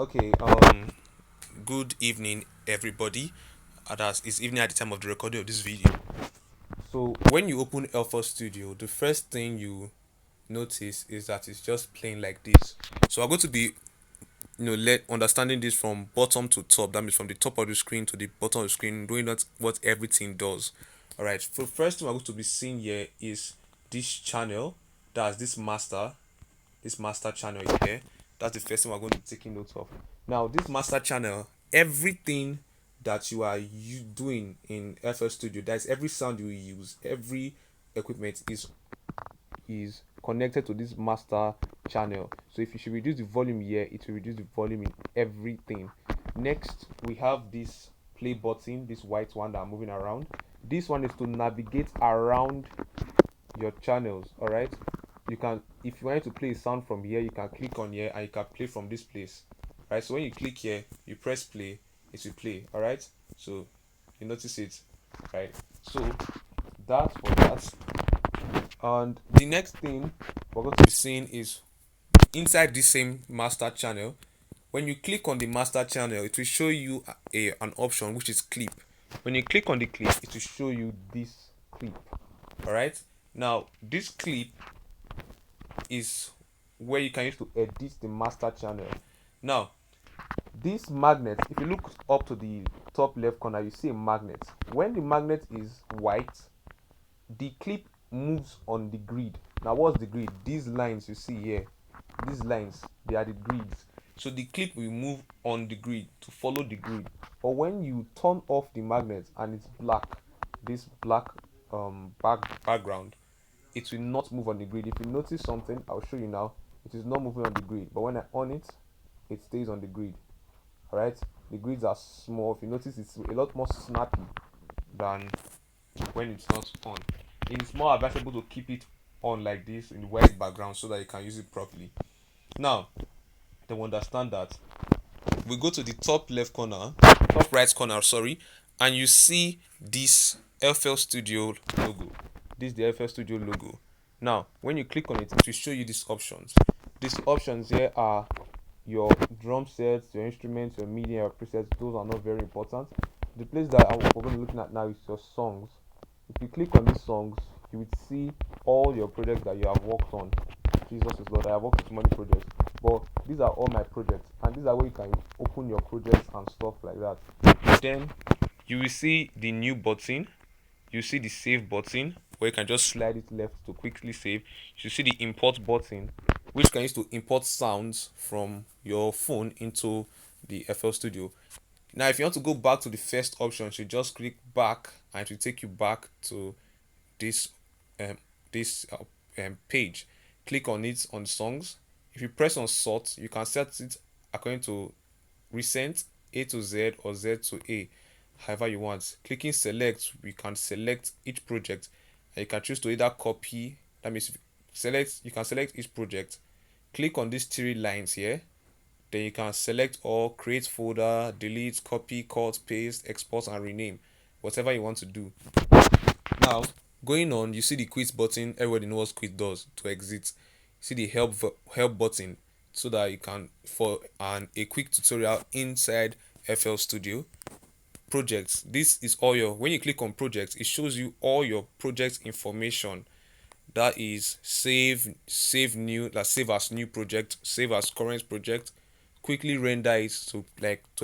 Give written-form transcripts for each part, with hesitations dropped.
Okay, good evening, everybody. It's evening at the time of the recording of this video. So, when you open Alpha Studio, the first thing you notice is that it's just plain like this. So, I'm going to be, understanding this from bottom to top. That means from the top of the screen to the bottom of the screen, doing that what everything does. All right. So, first thing we're going to be seeing here is this channel. That's this master channel here. That's the first thing we're going to be taking note of. Now, this master channel, everything that you are doing in FL Studio, that's every sound you use, every equipment is connected to this master channel. So if you should reduce the volume here, it will reduce the volume in everything. Next, we have this play button, this white one that I'm moving around. This one is to navigate around your channels. All right, you can, if you want to play a sound from here, you can click on here and you can play from this place. Right, so when you click here, you press play, it will play. All right, so you notice it. Right, so that's for that. And the next thing we're going to be seeing is inside this same master channel. When you click on the master channel, it will show you an option which is clip. When you click on the clip, it will show you this clip. All right, now this clip is where you can use to edit the master channel. Now, this magnet, if you look up to the top left corner, you see a magnet. When the magnet is white, the clip moves on the grid. Now, what's the grid? These lines you see here, these lines, they are the grids. So the clip will move on the grid to follow the grid. But when you turn off the magnet and it's black, this black background, it will not move on the grid. If you notice something, I'll show you now. It is not moving on the grid, but when I on it, it stays on the grid. All right, the grids are small. If you notice, it's a lot more snappy than when it's not on. It's more advisable to keep it on like this in white background so that you can use it properly. Now, then we understand that we go to the top left corner, top right corner, sorry, and you see this FL Studio logo. This is the FL Studio logo. Now, when you click on it, it will show you these options. These options here are your drum sets, your instruments, your MIDI, your presets. Those are not very important. The place that we're going to be looking at now is your songs. If you click on these songs, you will see all your projects that you have worked on. Jesus is Lord, I have worked on so many projects, but these are all my projects, and these are where you can open your projects and stuff like that. Then you will see the new button, you see the save button where you can just slide it left to quickly save. You see the import button, which can use to import sounds from your phone into the FL Studio. Now, if you want to go back to the first option, you just click back and it will take you back to this um, page. Click on it on songs. If you press on sort, you can set it according to recent, A to Z or Z to A, however you want. Clicking select, you can select each project and you can choose to either copy, that means you can select each project, click on these three lines here, then you can select or create folder, delete, copy, cut, paste, export and rename, whatever you want to do. Now, going on, you see the quit button. Everybody knows what quit does, to exit. You see the help button so that you can, for a quick tutorial inside FL Studio. Projects, this is all your, when you click on projects, it shows you all your project information. That is save new, like save as new project, save as current project, quickly render it to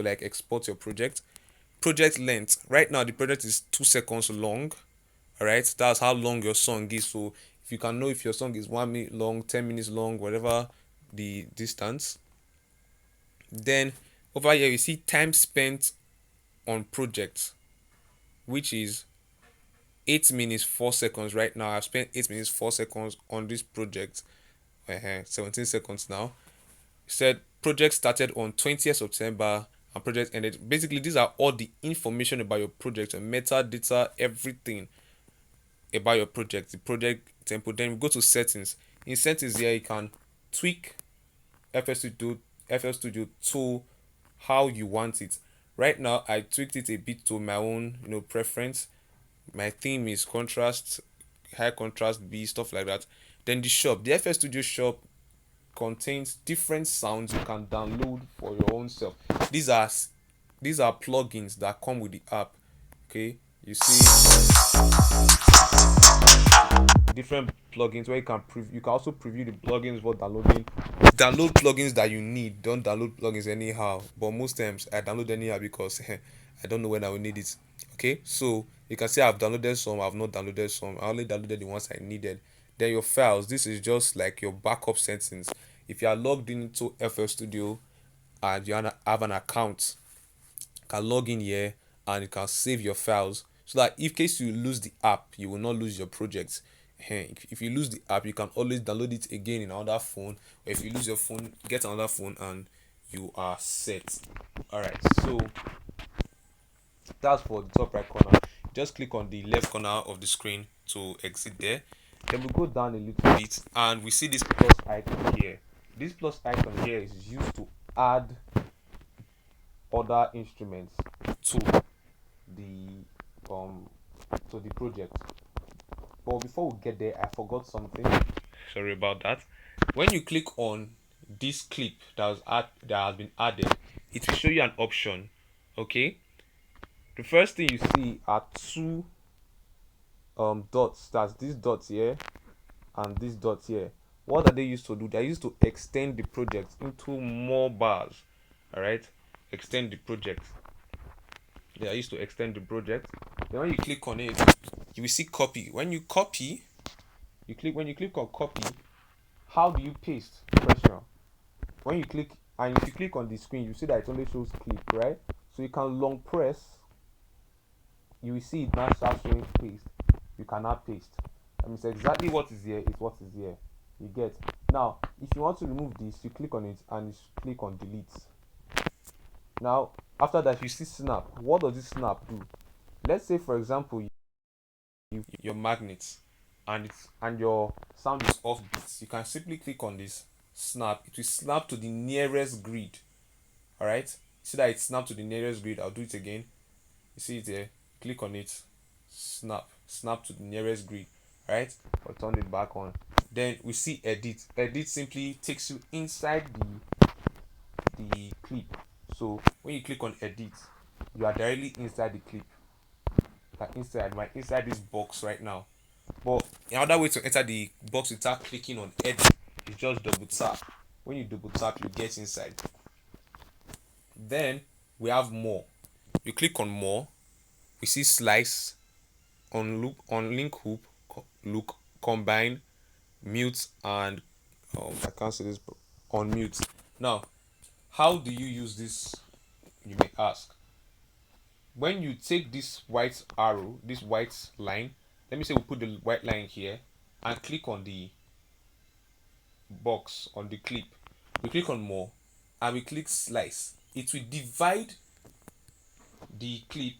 export your project. Project length, right now the project is 2 seconds long. All right, that's how long your song is. So if you can know if your song is 1 minute long, 10 minutes long, whatever the distance. Then over here you see time spent on projects, which is 8 minutes 4 seconds. Right now I've spent 8 minutes 4 seconds on this project. 17 seconds now. It said project started on 20th September and project ended. Basically, these are all the information about your project, and metadata, everything about your project, the project tempo. Then we go to settings. In settings here, you can tweak FL Studio, FL Studio to how you want it. Right now, I tweaked it a bit to my own, preference. My theme is contrast, high contrast, B, stuff like that. Then the shop, the FL Studio shop contains different sounds you can download for your own self. These are plugins that come with the app. Okay, you see different plugins where you can also preview the plugins for downloading. Download plugins that you need. Don't download plugins anyhow. But most times I download anyhow because I don't know when I will need it. Okay, so you can see I've downloaded some, I've not downloaded some. I only downloaded the ones I needed. Then your files. This is just like your backup settings. If you are logged into FL Studio and you have an account, you can log in here and you can save your files so that in case you lose the app, you will not lose your project. If you lose the app, you can always download it again in another phone, or if you lose your phone, get another phone and you are set. All right, so that's for the top right corner. Just click on the left corner of the screen to exit there. Then we go down a little bit and we see this plus icon here. This plus icon here is used to add other instruments to the project. But before we get there, I forgot something. Sorry about that. When you click on this clip that has been added, it will show you an option. Okay, the first thing you see are two dots. That's these dots here and these dots here. What are they used to do? They're used to extend the project into more bars. All right, extend the project. They are used to extend the project. Then when you click on it, you will see copy. When you click on copy, how do you paste? Question. When you click, and if you click on the screen, you see that it only shows clip, right? So you can long press, you will see it now start showing paste. You cannot paste. That means exactly what is here is what is here. You get. Now if you want to remove this, you click on it and you click on delete. Now after that, you see snap. What does this snap do? Let's say for example your magnets and your sound is off beats. You can simply click on this snap. It will snap to the nearest grid. All right, see that it snapped to the nearest grid. I'll do it again. You see it there, click on it, snap to the nearest grid. All right, I'll turn it back on. Then we see edit simply takes you inside the clip. So when you click on edit, you are directly inside the clip, like inside this box right now. But another way to enter the box without clicking on edit is just double tap. When you double tap, you get inside. Then we have more. You click on more, we see slice, on loop, on link hoop, look, combine, mute, and I can't say this, on mute. Now how do you use this, you may ask? When you take this white arrow, this white line, let me say we put the white line here and click on the box on the clip, we click on more and we click slice, it will divide the clip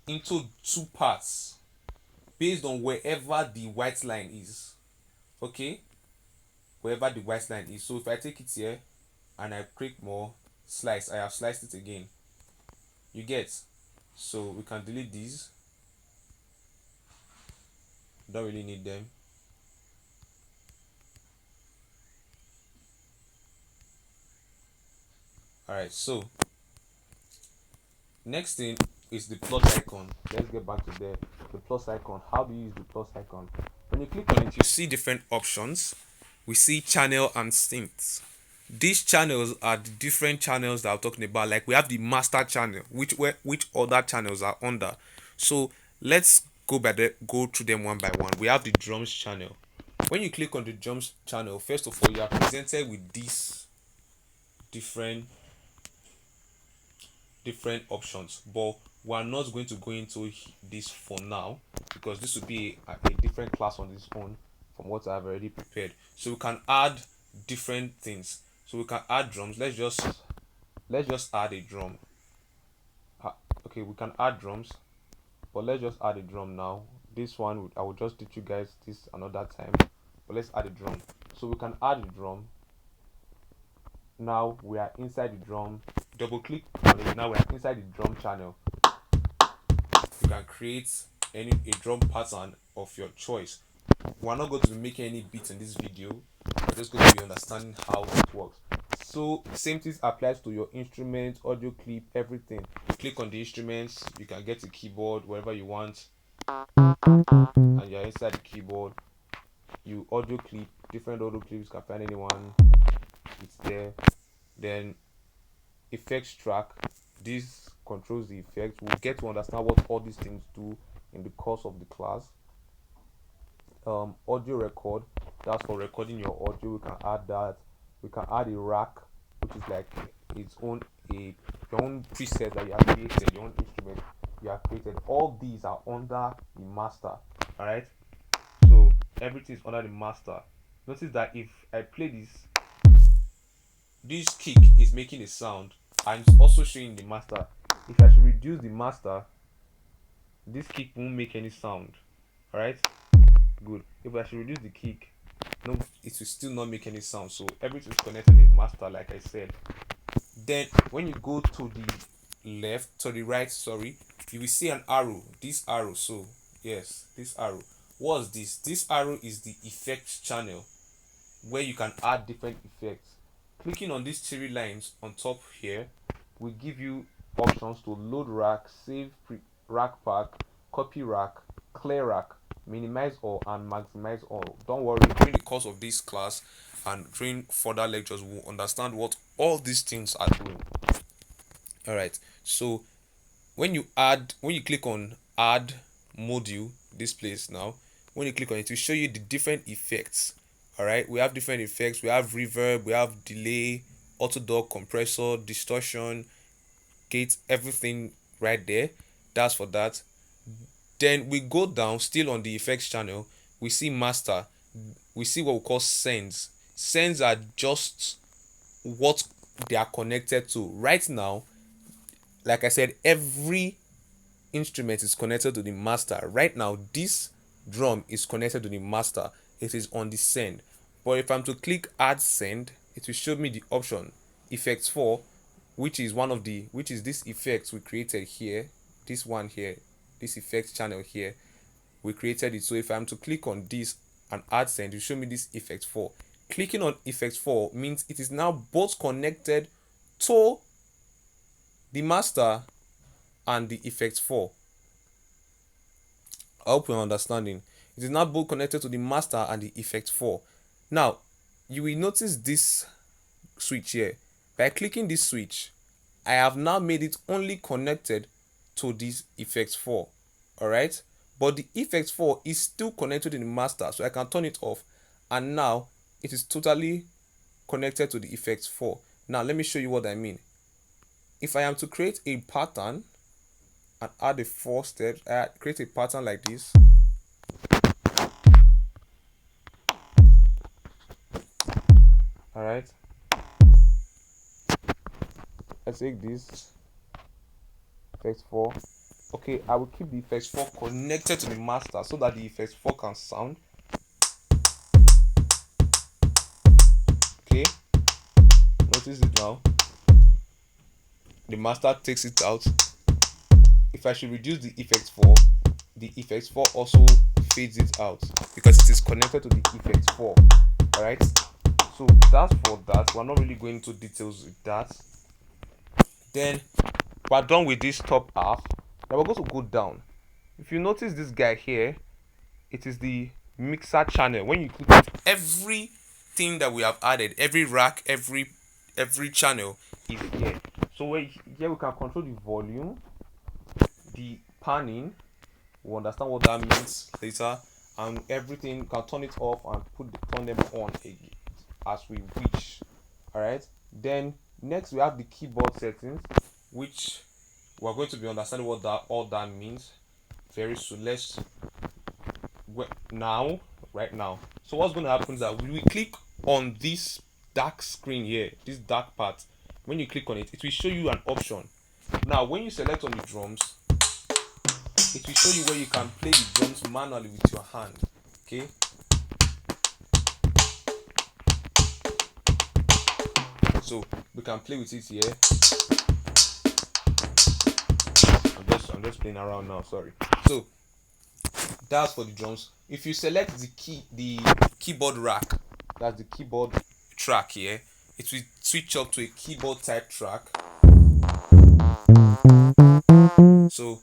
into two parts based on wherever the white line is. Okay, wherever the white line is. So if I take it here and I click more, slice, I have sliced it again. You get. So we can delete these, don't really need them. Alright, so next thing is the plus icon. Let's get back to the plus icon. How do you use the plus icon? When you click on it, you see different options. We see channel and syncs. These channels are the different channels that I'm talking about. Like we have the master channel, which other channels are under. So let's go through them one by one. We have the drums channel. When you click on the drums channel, first of all, you are presented with these different options, but we are not going to go into this for now because this will be a different class on its own from what I've already prepared. So we can add different things. So we can add drums. Let's just add a drum. Okay, we can add drums, but let's just add a drum now. This one I will just teach you guys this another time, but let's add a drum. So we can add a drum. Now we are inside the drum. Double click on it. Now we are inside the drum channel. You can create a drum pattern of your choice. We're not going to be making any beats in this video. We're just going to be understanding how it works. So same thing applies to your instrument, audio clip, everything. You click on the instruments, you can get a keyboard wherever you want, and you're inside the keyboard. You audio clip, different audio clips, you can find anyone, it's there. Then effects track, this controls the effects. We'll get to understand what all these things do in the course of the class. Audio record, that's for recording your audio. We can add that. We can add a rack, which is like its own your own preset that you have created, your own instrument you have created. All these are under the master. All right, so everything is under the master. Notice that if I play this kick is making a sound and it's also showing the master. If I should reduce the master, this kick won't make any sound. All right, good. If I should reduce the kick, no, it will still not make any sound. So everything is connected with master, like I said. Then when you go to the left, to the right, sorry, you will see an arrow. This arrow. So yes, this arrow. What's this? This arrow is the effects channel, where you can add different effects. Clicking on these three lines on top here will give you options to load rack, save rack pack, copy rack, clear rack, minimize all, and maximize all. Don't worry, during the course of this class and during further lectures we'll understand what all these things are doing. All right, so when you click on add module, this place now, when you click on it, it will show you the different effects. All right, we have different effects. We have reverb, we have delay, auto dog, compressor, distortion, gate, everything right there. That's for that. Then we go down, still on the effects channel, we see master. We see what we call sends. Sends are just what they are connected to right now. Like I said, every instrument is connected to the master. Right now, this drum is connected to the master. It is on the send. But if I'm to click add send, it will show me the option effects 4, which is this effects we created here. This one here, this effects channel here, we created it. So if I'm to click on this and add send, it will show me this effect 4. Clicking on effect 4 means it is now both connected to the master and the effect 4. I hope you're understanding. It is now both connected to the master and the effect 4. Now, you will notice this switch here. By clicking this switch, I have now made it only connected to this effect 4. Alright? But the effect 4 is still connected in the master, so I can turn it off. And now, it is totally connected to the effect 4. Now, let me show you what I mean. If I am to create a pattern and add a 4 steps, I create a pattern like this. Alright, let's take this effect 4. Okay, I will keep the effect 4 connected to the master so that the effect 4 can sound. Okay, notice it now. The master takes it out. If I should reduce the effect 4, the effect 4 also fades it out because it is connected to the effect 4. Alright, so that's for that. We're not really going into details with that. Then we're done with this top half. Now we're going to go down. If you notice this guy here, it is the mixer channel. When you click it, everything that we have added, every rack, every channel is here. So here we can control the volume, the panning. We'll understand what that means later, and everything. You can turn it off and turn them on again as we wish. Alright, then next we have the keyboard settings, which we're going to be understanding what all that means very soon. Let's right now. So what's going to happen is that when we click on this dark screen here, this dark part, when you click on it, it will show you an option. Now when you select on the drums, it will show you where you can play the drums manually with your hand. Okay, so we can play with it here. I'm just playing around now, sorry. So that's for the drums. If you select the keyboard rack, That's the keyboard track here. It will switch up to a keyboard type track. So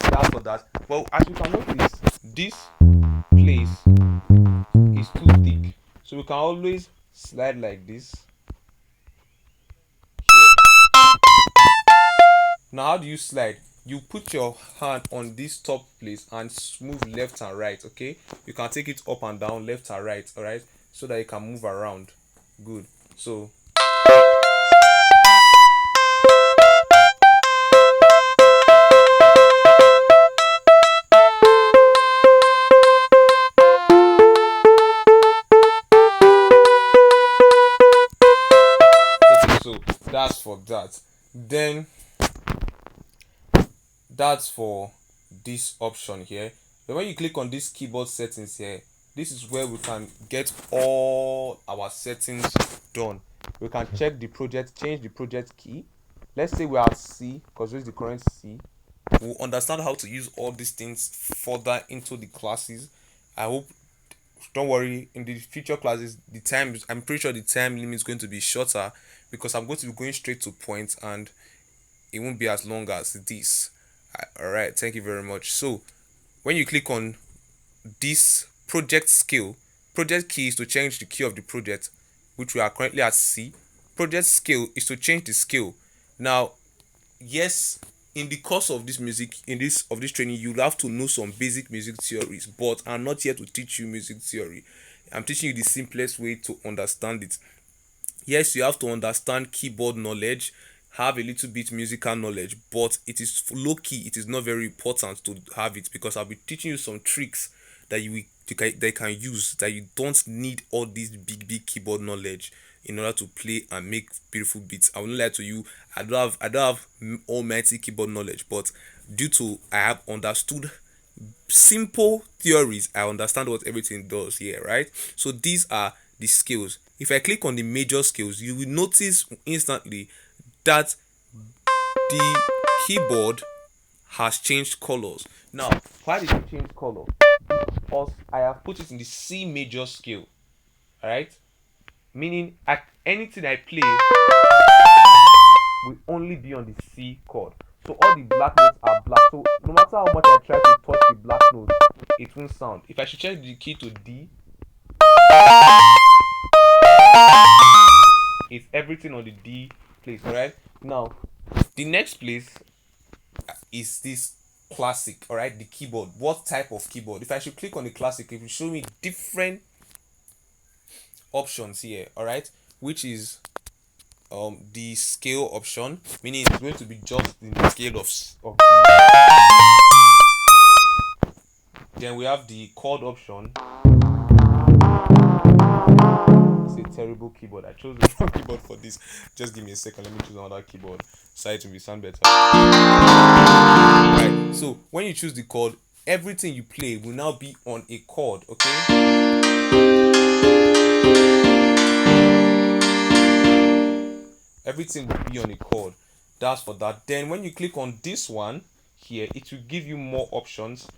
that's for that. But as you can notice, this place is too thick, so we can always slide like this here. Now how do you slide? You put your hand on this top place and move left and right. Okay, you can take it up and down, left and right. All right, so that you can move around. Good. So okay, so that's for that. Then that's for this option here. Then when you click on this keyboard settings here, this is where we can get all our settings done. We can check the project, change the project key. Let's say we are at C, because this is the current C. We'll understand how to use all these things further into the classes. I hope, don't worry, in the future classes the time, I'm pretty sure the time limit is going to be shorter, because I'm going to be going straight to point and it won't be as long as this. All right, thank you very much. So when you click on this project scale, project key is to change the key of the project, which we are currently at C. Project scale is to change the scale. Now, yes, in the course of this music, in this of this training, you'll have to know some basic music theories, but I'm not here to teach you music theory. I'm teaching you the simplest way to understand it. Yes, you have to understand keyboard knowledge, have a little bit musical knowledge, but it is low key. It is not very important to have it, because I'll be teaching you some tricks that they can use, that you don't need all this big keyboard knowledge in order to play and make beautiful beats. I will not lie to you, I don't have almighty keyboard knowledge, but due to I have understood simple theories, I understand what everything does here, right? So these are the scales. If I click on the major scales, you will notice instantly that the keyboard has changed colors. Now, why did it change color? Because I have put it in the C major scale. Alright? Meaning at anything I play will only be on the C chord. So all the black notes are black. So no matter how much I try to touch the black notes, it won't sound. If I should change the key to D, it's everything on the D place. Alright? Now, the next place is this classic. Alright, the keyboard. What type of keyboard? If I should click on the classic, it will show me different options here. Alright, which is the scale option, meaning it's going to be just in the scale of then we have the chord option. It's a terrible keyboard. I chose the wrong keyboard for this. Just give me a second, let me choose another keyboard so it will sound better. Right, so when you choose the chord, everything you play will now be on a chord. Okay, everything will be on a chord. That's for that. Then when you click on this one here, it will give you more options,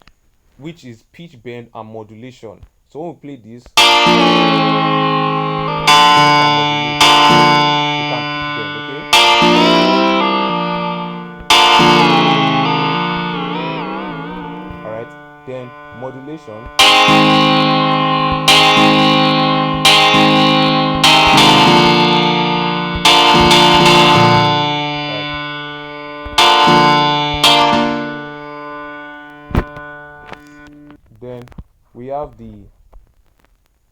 which is pitch bend and modulation. So when we play this, you can pitch bend, okay? Alright, then modulation. Then we have the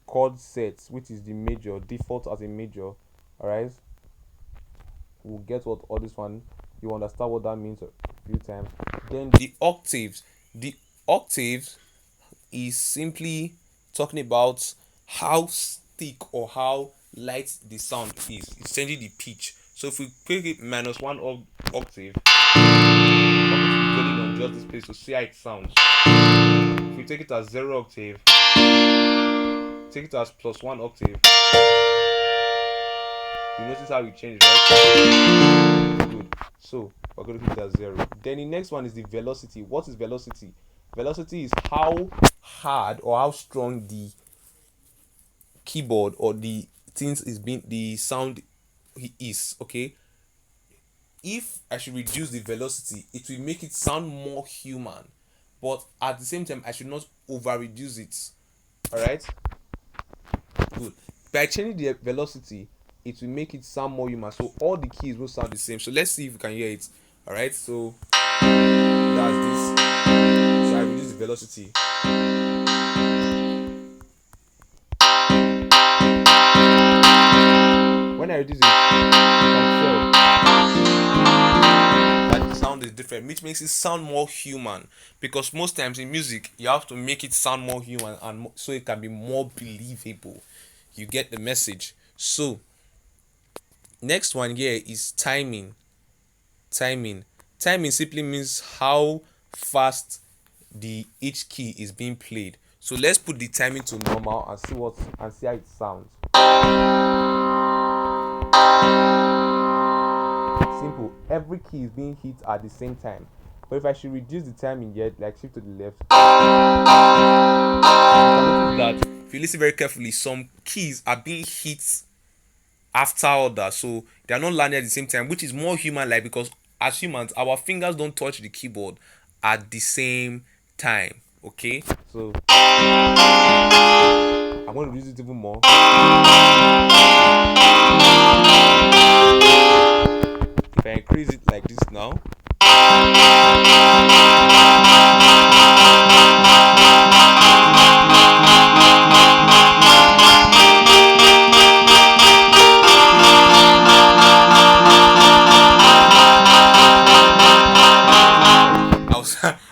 chord sets, which is the major, default as a major. Alright, we'll get what all this one, you understand what that means a few times. Then the octaves is simply talking about how thick or how light the sound is. It's changing the pitch. So if we click it -1 octave, I'm going to be dwelling on just this place to see how it sounds. If we take it as 0 octave, take it as +1 octave, you notice how it changes, right? Good. So we're going to keep it as 0. Then the next one is the velocity. What is velocity? Velocity is how hard or how strong the keyboard or the things is being the sound is okay. If I should reduce the velocity, it will make it sound more human, but at the same time I should not over reduce it. All right, good. By changing the velocity, it will make it sound more human, so all the keys will sound the same. So let's see if we can hear it. All right, so that's this. So I reduce the velocity. When I reduce it, you can tell that the sound is different, which makes it sound more human. Because most times in music, you have to make it sound more human and so it can be more believable. You get the message. So next one here is timing. Timing simply means how fast the each key is being played. So let's put the timing to normal and see how it sounds. Simple. Every key is being hit at the same time. But if I should reduce the timing here, like shift to the left, that if you listen very carefully, some keys are being hit after others, so they are not landing at the same time, which is more human-like because as humans, our fingers don't touch the keyboard at the same time. Okay, so I'm going to reduce it even more. If I increase it like this now,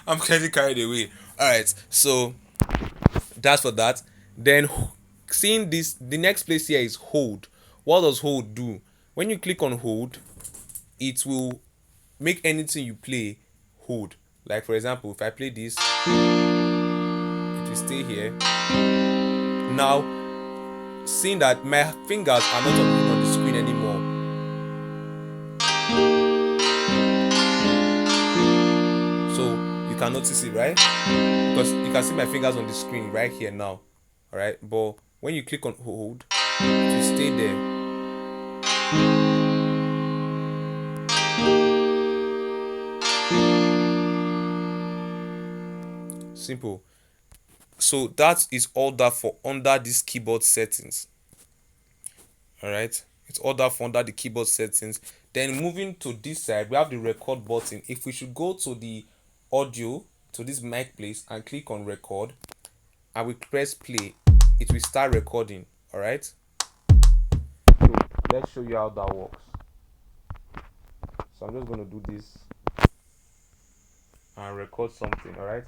I'm getting carried away. All right, so that's for that. Then seeing this, the next place here is hold. What does hold do? When you click on hold, it will make anything you play hold. Like for example, if I play this, it will stay here. Now, seeing that my fingers are not on the screen anymore, so you can notice it, right? Because you can see my fingers on the screen right here now. All right, but when you click on hold, it will stay there. Simple. So that is all that for under this keyboard settings. All right, it's all that for under the keyboard settings. Then moving to this side, we have the record button. If we should go to the audio, to this mic place and click on record and we press play, it will start recording. All right, so let's show you how that works. So I'm just going to do this and record something. All right,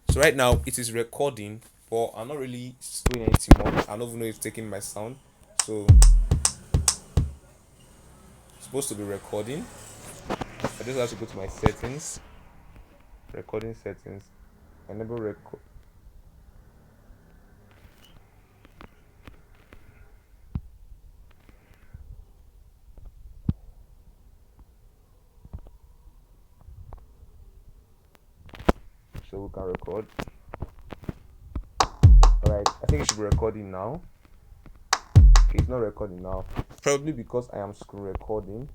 so right now it is recording, but I'm not really doing anything more. I don't even know if it's taking my sound. So it's supposed to be recording. I just have to go to my settings, recording settings, enable record. So we can record. Alright, I think it should be recording now. Okay, it's not recording now. Probably because I am screen recording.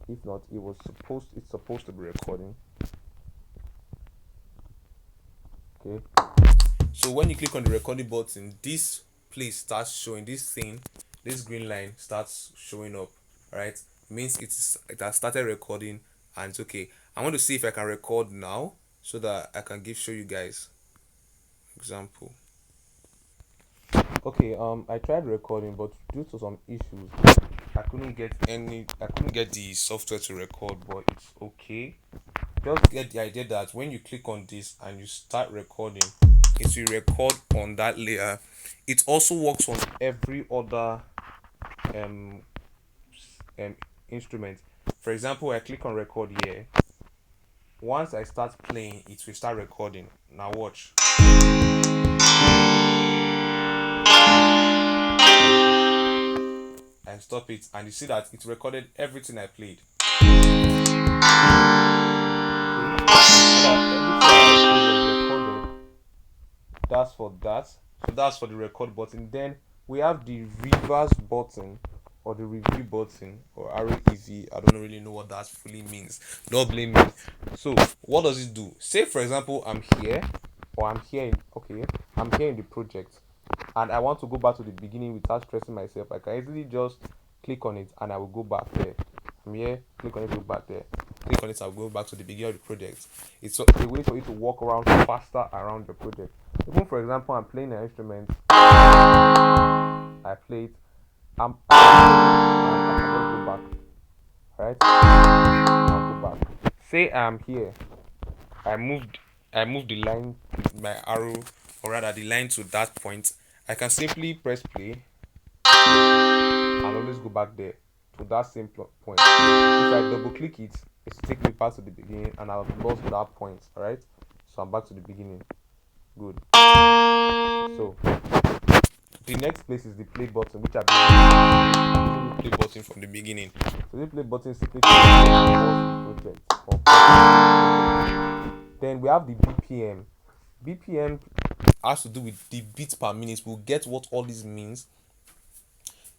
If not, it's supposed to be recording. Okay. So when you click on the recording button, this place starts showing, this green line starts showing up. Alright. Means it has started recording and it's okay. I want to see if I can record now so that I can show you guys example. Okay, I tried recording, but due to some issues I couldn't get the software to record, but it's okay. Just get the idea that when you click on this and you start recording, it will record on that layer. It also works on every other instrument. For example, I click on record here. Once I start playing, it will start recording. Now watch. And stop it, and you see that it recorded everything I played. That's for that. So that's for the record button. Then we have the reverse button or the review button or REV. I don't really know what that fully means. Don't blame me. So what does it do? Say for example I'm here or I'm here in, okay, I'm here in the project and I want to go back to the beginning without stressing myself. I can easily just click on it and I will go back there. I'm here, click on it, go back there. Click on it, I'll go back to the beginning of the project. It's a way for you to walk around faster around the project. Even for example, I'm playing an instrument, I play it, I can just go back, right? I'll go back. Say I'm here, I moved, I moved the line with my arrow, or rather the line to that point. I can simply press play and always go back there to that same point. If I double click it, it's take me back to the beginning and I've lost that point. Alright, so I'm back to the beginning. Good. So the next place is the play button, which I believe play button from the beginning. So the play button simply project. Then we have the BPM. BPM has to do with the beats per minute. We'll get what all this means.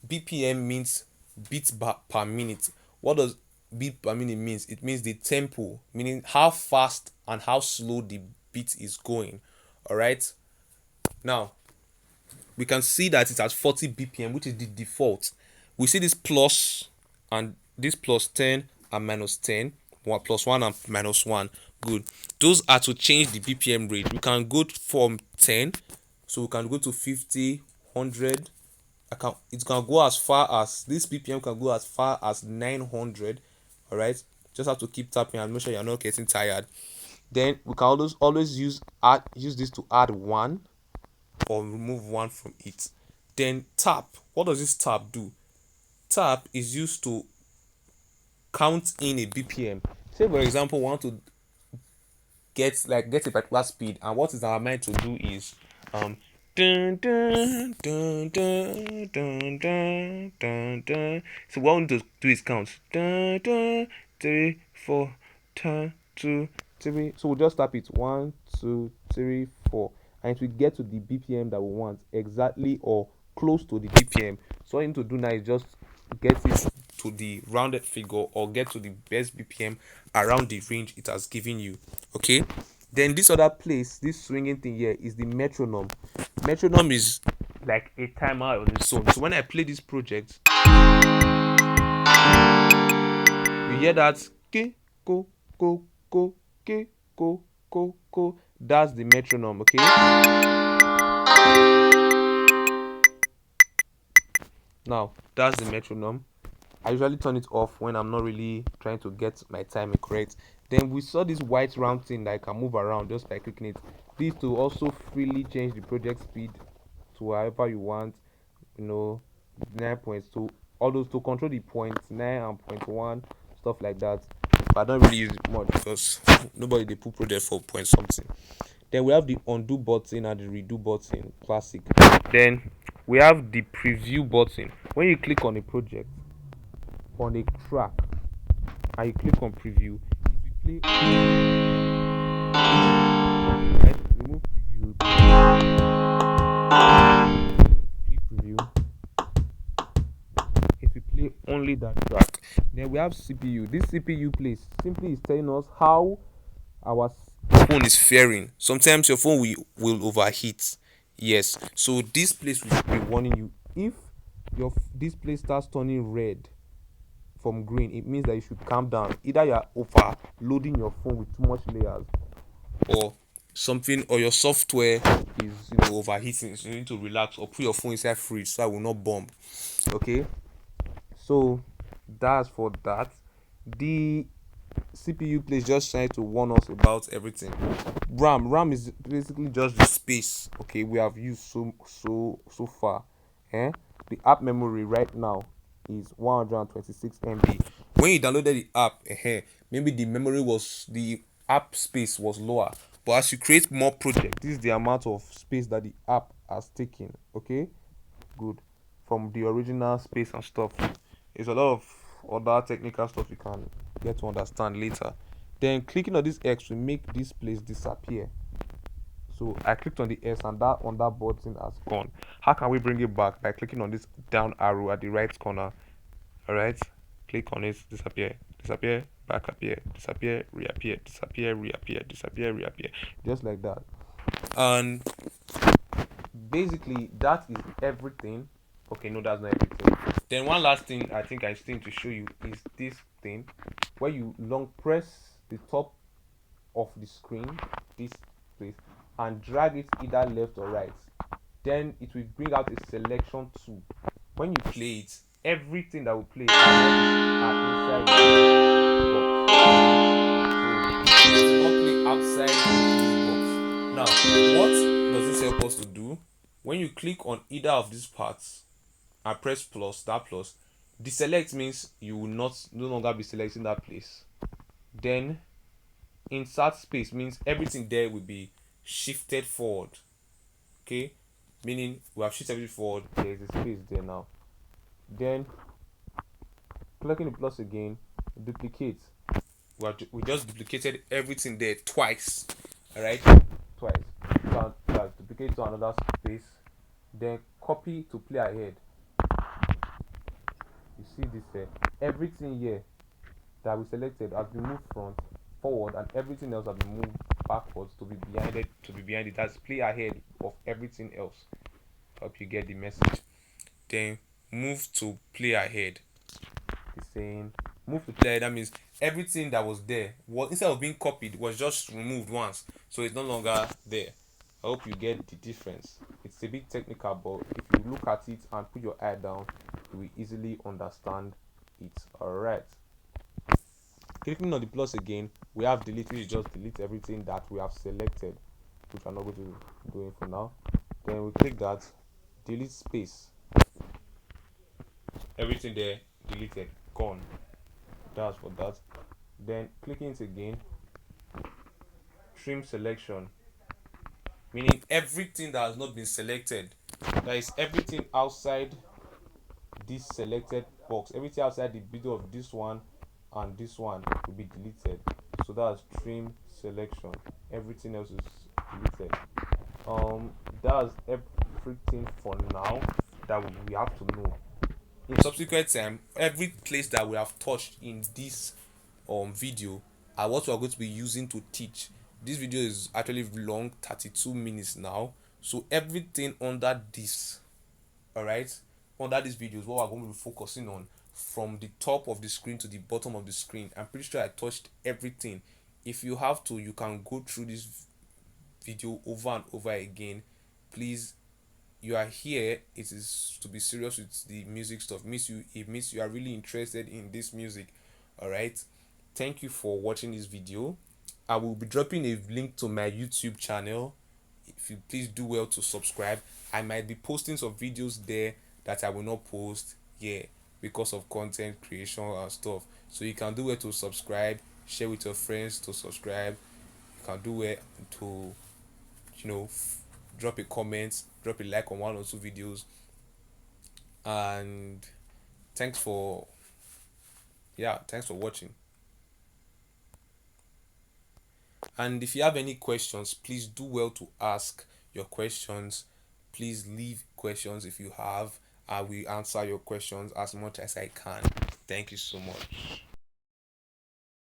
BPM means beats per minute. What does beat per minute means? It means the tempo, meaning how fast and how slow the beat is going. All right. Now we can see that it's at 40 BPM, which is the default. We see this plus and this plus 10 and minus 10, 1 plus 1 and minus 1. Good. Those are to change the BPM rate. We can go from 10, so we can go to 50, 100. It can go as far as this BPM can go as far as 900. All right, just have to keep tapping and make sure you're not getting tired. Then we can always use this to add one or remove one from it. Then tap. What does this tap do? Tap is used to count in a BPM. Say for example, we want to get a particular speed, and what is our mind to do is dun, dun, dun, dun, dun, dun, dun, dun. So what we need to do is count dun, dun, 3, 4, 10, 2, 3. So we'll just tap it 1, 2, 3, 4, and it will get to the BPM that we want exactly or close to the BPM. So all you need to do now is just get it to the rounded figure or get to the best BPM around the range it has given you. Okay, then this other place, this swinging thing here, is the metronome. Metronome is like a timer on its own. So when I play this project, you hear that ke ko ko ko ke ko ko ko. That's the metronome. Okay, now that's the metronome. I usually turn it off when I'm not really trying to get my timing correct. Then we saw this white round thing that I can move around just by clicking it. This to also freely change the project speed to however you want. 9.2, all those to control the 0.9 and 0.1 stuff like that. But I don't really use it much because nobody they put project for point something. Then we have the undo button and the redo button, classic. Then we have the preview button. When you click on a project, on a track, and you click on preview, it will play. Right? Remove preview. Click preview. It will play only that track. Then we have CPU. This CPU place simply is telling us how our phone is faring. Sometimes your phone will overheat. Yes. So this place will be warning you if your display starts turning red from green. It means that you should calm down. Either you are overloading your phone with too much layers, or something, or your software is overheating. So you need to relax or put your phone inside fridge so it will not bomb. Okay, so that's for that. The CPU plays just trying to warn us about everything. RAM is basically just the space. Okay, we have used so far. The app memory right now is 126 MB. When you downloaded the app, maybe the app space was lower. But as you create more projects, this is the amount of space that the app has taken. Okay, good. From the original space and stuff. It's a lot of other technical stuff you can get to understand later. Then clicking on this X will make this place disappear. So I clicked on the S and that on that button has gone. How can we bring it back? By clicking on this down arrow at the right corner. All right, click on it, disappear, disappear, back appear, disappear, reappear, disappear, reappear, disappear, reappear, just like that. And basically that is everything. Okay, no, that's not everything. Then one last thing I think I still need to show you is this thing where you long press the top of the screen, this place, and drag it either left or right. Then it will bring out a selection tool. When you play it, everything that will play are inside the box. So it will not play outside this box. Now, what does this help us to do? When you click on either of these parts and press plus, that plus, deselect means you will no longer be selecting that place. Then insert space means everything there will be shifted forward. Okay, meaning we have shifted everything forward, there is a space there now. Then clicking the plus again, duplicate. We just duplicated everything there twice. All right, twice. So duplicate to another space, then copy to play ahead. You see this here, everything here that we selected has been moved forward, and everything else has been moved backwards to be behind it. That's play ahead of everything else. Hope you get the message. Then move to play ahead. It's saying move to play ahead. That means everything that was there instead of being copied was just removed once, so it's no longer there. I hope you get the difference. It's a bit technical, but if you look at it and put your eye down, you will easily understand it. Alright. Clicking on the plus again, we have delete, which is just delete everything that we have selected, which I'm not going to do it for now. Then we click that, delete space, everything there deleted, gone. That's for that. Then clicking it again, trim selection, meaning everything that has not been selected, that is everything outside this selected box, everything outside the middle of this one and this one will be deleted. So that's trim selection, everything else is deleted. That's everything for now that we have to know. In subsequent time, every place that we have touched in this video are what we are going to be using to teach. This video is actually long, 32 minutes now, so everything under this, all right, under this video is what we're going to be focusing on, from the top of the screen to the bottom of the screen. I'm pretty sure I touched everything. If you have to, you can go through this video over and over again. Please, you are here, it is to be serious with the music stuff. It means you are really interested in this music. All right, thank you for watching this video. I will be dropping a link to my YouTube channel. If you please do well to subscribe. I might be posting some videos there that I will not post here because of content creation and stuff. So you can do well to subscribe, share with your friends to subscribe. You can do well to, drop a comment, drop a like on one or two videos. And thanks for watching. And if you have any questions, please do well to ask your questions. Please leave questions if you have. I will answer your questions as much as I can. Thank you so much.